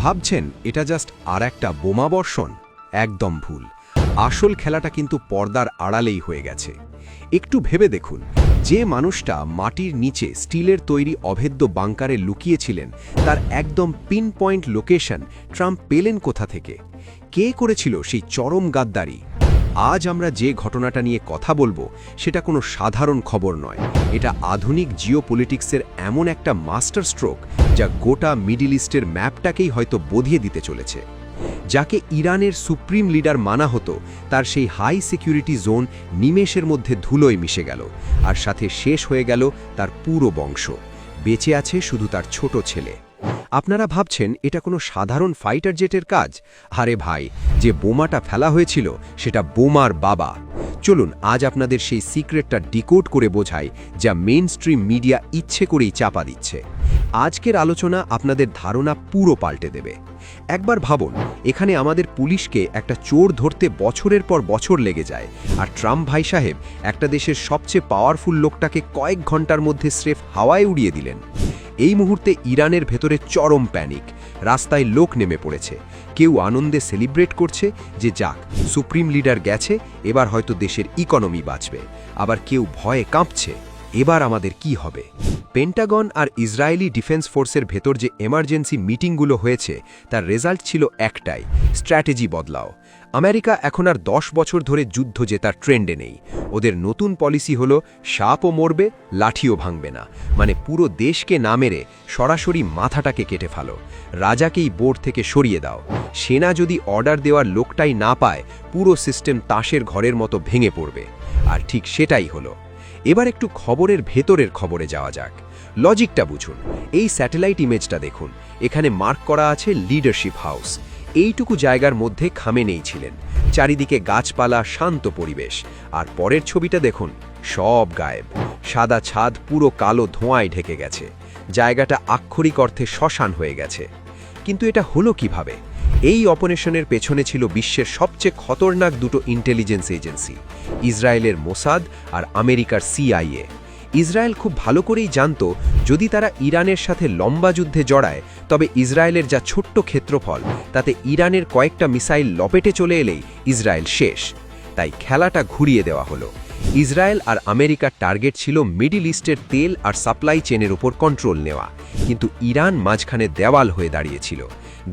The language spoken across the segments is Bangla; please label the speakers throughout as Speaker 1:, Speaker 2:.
Speaker 1: ভাবছেন এটা জাস্ট আর একটা বোমা বর্ষণ? একদম ভুল। আসল খেলাটা কিন্তু পর্দার আড়ালেই হয়ে গেছে। একটু ভেবে দেখুন, যে মানুষটা মাটির নিচে স্টিলের তৈরি অভেদ্য বাংকারে লুকিয়েছিলেন, তার একদম পিন পয়েন্ট লোকেশন ট্রাম্প পেলেন কোথা থেকে? কে করেছিল সেই চরম গাদ্দারি? আজ আমরা যে ঘটনাটা নিয়ে কথা বলবো সেটা কোনো সাধারণ খবর নয়। এটা আধুনিক জিওপলিটিক্সের এমন একটা মাস্টার স্ট্রোক যা গোটা মিডল ইস্টের ম্যাপটাকেই হয়তো বদলে দিতে চলেছে। যাকে ইরানের সুপ্রিম লিডার মানা হতো, তার সেই হাই সিকিউরিটি জোন নিমেষের মধ্যে ধুলোয় মিশে গেল, আর সাথে শেষ হয়ে গেল তার পুরো বংশ। বেঁচে আছে শুধু তার ছোট ছেলে। আপনারা ভাবছেন এটা কোনো সাধারণ ফাইটার জেটের কাজ? আরে ভাই, যে বোমাটা ফেলা হয়েছিল সেটা বোমার বাবা। চলুন আজ আপনাদের সেই সিক্রেটটা ডিকোড করে বোঝাই, যা মেইন স্ট্রিম মিডিয়া ইচ্ছে করেই চাপা দিচ্ছে। আজকের আলোচনা আপনাদের ধারণা পুরো পাল্টে দেবে। একবার ভাবুন, এখানে আমাদের পুলিশকে একটা চোর ধরতে বছরের পর বছর লেগে যায়, আর ট্রাম্প ভাই সাহেব একটা দেশের সবচেয়ে পাওয়ারফুল লোকটাকে কয়েক ঘন্টার মধ্যে স্রেফ হাওয়ায় উড়িয়ে দিলেন। এই মুহূর্তে ইরানের ভেতরে চরম প্যানিক। রাস্তায় লোক নেমে পড়েছে। কেউ আনন্দে সেলিব্রেট করছে যে যাক, সুপ্রিম লিডার গেছে, এবার হয়তো দেশের ইকোনমি বাঁচবে। আবার কেউ ভয়ে কাঁপছে, এবার আমাদের কি হবে? পেন্টাগন আর ইসরায়েলি ডিফেন্স ফোর্সের ভেতর যে এমার্জেন্সি মিটিংগুলো হয়েছে, তার রেজাল্ট ছিল একটাই: স্ট্র্যাটেজি বদলাও। আমেরিকা এখন আর 10 বছর ধরে যুদ্ধ জেতার ট্রেন্ডে নেই। ওদের নতুন পলিসি হলো সাপও মরবে, লাঠিও ভাঙবে না। মানে পুরো দেশকে না মেরে সরাসরি মাথাটাকে কেটে ফেলো। রাজাকেই বোর্ড থেকে সরিয়ে দাও। সেনা যদি অর্ডার দেওয়ার লোকটাই না পায়, পুরো সিস্টেম তাসের ঘরের মতো ভেঙে পড়বে। আর ঠিক সেটাই হলো। এবার একটু খবরের ভেতরের খবরে যাওয়া যাক। লজিকটা বুঝুন। এই স্যাটেলাইট ইমেজটা দেখুন। এখানে মার্ক করা আছে লিডারশিপ হাউস। এইটুকু জায়গার মধ্যে খামেনেই ছিলেন। চারিদিকে গাছপালা, শান্ত পরিবেশ। আর পরের ছবিটা দেখুন, সব গায়েব। সাদা ছাদ পুরো কালো ধোঁয়ায় ঢেকে গেছে। জায়গাটা আক্ষরিক অর্থে শ্মশান হয়ে গেছে। কিন্তু এটা হলো কিভাবে? এই অপারেশনের পেছনে ছিল বিশ্বের সবচেয়ে খতরনাক দুটো ইন্টেলিজেন্স এজেন্সি, ইসরায়েলের মোসাদ আর আমেরিকার CIA। ইসরায়েল খুব ভালো করেই জানত, যদি তারা ইরানের সাথে লম্বা যুদ্ধে জড়ায়, তবে ইসরায়েলের যা ছোট্ট ক্ষেত্রফল, তাতে ইরানের কয়েকটা মিসাইল লপেটে চলে এলেই ইসরায়েল শেষ। তাই খেলাটা ঘুরিয়ে দেওয়া হলো। ইসরায়েল আর আমেরিকার টার্গেট ছিল মিডল ইস্টের তেল আর সাপ্লাই চেনের উপর কন্ট্রোল নেওয়া, কিন্তু ইরান মাঝখানে দেওয়াল হয়ে দাঁড়িয়েছিল।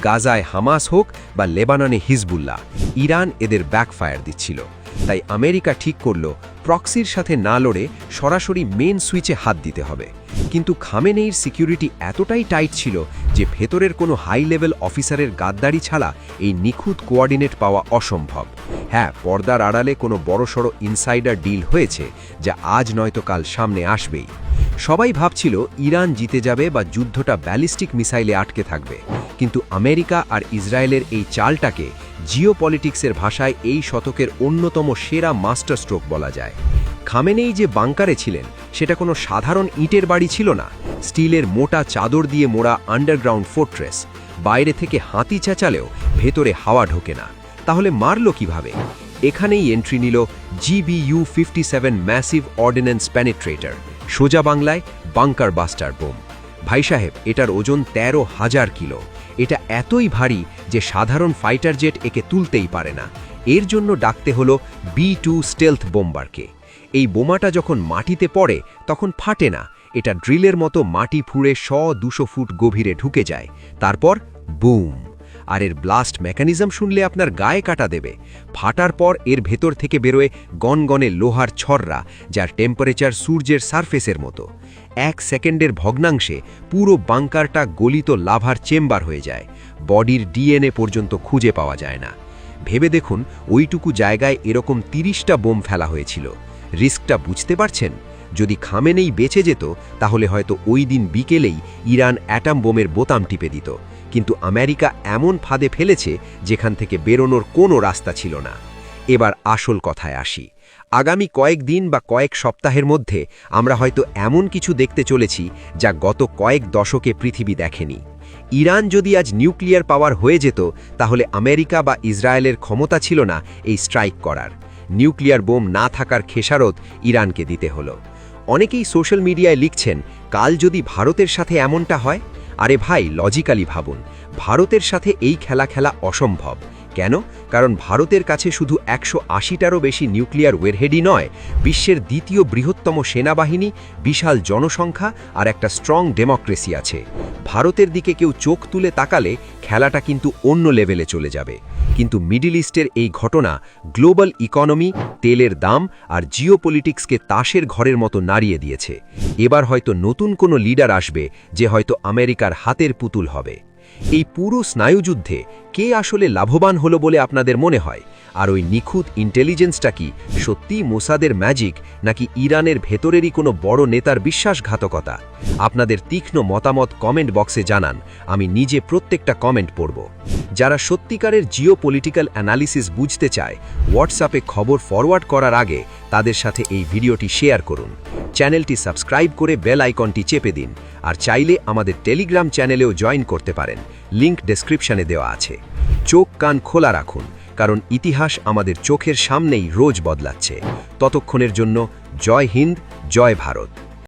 Speaker 1: গাজায় হামাস হোক বা লেবাননে হিজবুল্লাহ, ইরান এদের ব্যাকফায়ার দিচ্ছিল। তাই আমেরিকা ঠিক করল, প্রক্সির সাথে না লড়ে সরাসরি মেন সুইচে হাত দিতে হবে। কিন্তু খামেনেইর সিকিউরিটি এতটাই টাইট ছিল যে ভেতরের কোনো হাই লেভেল অফিসারের গাদ্দারি ছাড়া এই নিখুঁত কোঅর্ডিনেট পাওয়া অসম্ভব। হ্যাঁ, পর্দার আড়ালে কোনো বড়সড় ইনসাইডার ডিল হয়েছে, যা আজ নয়তো কাল সামনে আসবেই। সবাই ভাবছিল ইরান জিতে যাবে বা যুদ্ধটা ব্যালিস্টিক মিসাইলে আটকে থাকবে। কিন্তু আমেরিকা আর ইসরায়েলের এই চালটাকে জিওপলিটিক্সের ভাষায় এই শতকের অন্যতম সেরা মাস্টার স্ট্রোক বলা যায়। খামেনেই যে বাংকারে ছিলেন, সেটা কোনো সাধারণ ইটের বাড়ি ছিল না। স্টিলের মোটা চাদর দিয়ে মোড়া আন্ডারগ্রাউন্ড ফোর্ট্রেস। বাইরে থেকে হাতি চেঁচালেও ভেতরে হাওয়া ঢোকে না। তাহলে মারল কিভাবে? এখানেই এন্ট্রি নিল GBU-57 ম্যাসিভ অর্ডিন্যান্স পেনিট্রেটর, সোজা বাংলায় বাংকার বাস্টার বোম। ভাই সাহেব, এটার ওজন 13,000 কিলো। এটা এতই ভারী যে সাধারণ ফাইটার জেট একে তুলতেই পারে না। এর জন্য ডাকতে হলো B-2 স্টেলথ বোম্বারকে। এই বোমাটা যখন মাটিতে পড়ে তখন ফাটে না। এটা ড্রিলের মতো মাটি ফুঁড়ে 100-200 ফুট গভীরে ঢুকে যায়। তারপর বুম! আর এর ব্লাস্ট মেকানিজম শুনলে আপনার গায়ে কাটা দেবে। ফাটার পর এর ভেতর থেকে বেরোয় গনগনে লোহার ছররা, যার টেম্পারেচার সূর্যের সারফেসের মতো। 1 সেকেন্ডের ভগ্নাংশে পুরো বাংকারটা গলিত লাভার চেম্বার হয়ে যায়। বডির DNA পর্যন্ত খুঁজে পাওয়া যায় না। ভেবে দেখুন, ওইটুকু জায়গায় এরকম 30টা বোম ফেলা হয়েছিল। রিস্কটা বুঝতে পারছেন? যদি খামেনেই বেঁচে যেত, তাহলে হয়তো ওই দিন বিকেলেই ইরান অ্যাটম বোমের বোতাম টিপে দিত। কিন্তু আমেরিকা এমন ফাঁদে ফেলেছে যেখান থেকে বেরোনোর কোনো রাস্তা ছিল না। এবার আসল কথায় আসি। আগামী কয়েক দিন বা কয়েক সপ্তাহের মধ্যে আমরা হয়তো এমন কিছু দেখতে চলেছি যা গত কয়েক দশকে পৃথিবী দেখেনি। ইরান যদি আজ নিউক্লিয়ার পাওয়ার হয়ে যেত, তাহলে আমেরিকা বা ইসরায়েলের ক্ষমতা ছিল না এই স্ট্রাইক করার। নিউক্লিয়ার বোম না থাকার খেসারত ইরানকে দিতে হলো। অনেকেই সোশ্যাল মিডিয়ায় লিখছেন, কাল যদি ভারতের সাথে এমনটা হয়। আরে ভাই, লজিক্যালি ভাবুন, ভারতের সাথে এই খেলা খেলা অসম্ভব। কেন? কারণ ভারতের কাছে শুধু 180টারও বেশি নিউক্লিয়ার ওয়ারহেডই নয়, বিশ্বের দ্বিতীয় বৃহত্তম সেনাবাহিনী, বিশাল জনসংখ্যা আর একটা স্ট্রং ডেমোক্রেসি আছে। ভারতের দিকে কেউ চোখ তুলে তাকালে খেলাটা কিন্তু অন্য লেভেলে চলে যাবে। কিন্তু মিডল ইস্টের এই ঘটনা গ্লোবাল ইকোনমি, তেলের দাম আর জিওপলিটিক্সকে তাসের ঘরের মতো নাড়িয়ে দিয়েছে। এবার হয়তো নতুন কোনো লিডার আসবে, যে হয়তো আমেরিকার হাতের পুতুল হবে। এই পুরো স্নায়ুযুদ্ধে কে আসলে লাভবান হলো বলে আপনাদের মনে হয়? আর ওই নিখুঁত ইন্টেলিজেন্সটা কি সত্যিই মোসাদের ম্যাজিক, নাকি ইরানের ভেতরেরই কোনো বড় নেতার বিশ্বাসঘাতকতা? আপনাদের তীক্ষ্ণ মতামত কমেন্ট বক্সে জানান, আমি নিজে প্রত্যেকটা কমেন্ট পড়ব। যারা সত্যিকারের জিওপলিটিক্যাল অ্যানালিসিস বুঝতে চায়, হোয়াটসঅ্যাপে খবর ফরওয়ার্ড করার আগে তাদের সাথে এই ভিডিওটি শেয়ার করুন। চ্যানেলটি সাবস্ক্রাইব করে বেল আইকনটি চেপে দিন, আর চাইলে আমাদের টেলিগ্রাম চ্যানেলেও জয়েন করতে পারেন, লিংক ডেসক্রিপশনে দেওয়া আছে। চোখ কান খোলা রাখুন, কারণ ইতিহাস আমাদের চোখের সামনেই রোজ বদলাচ্ছে। ততক্ষণের জন্য জয় হিন্দ, জয় ভারত।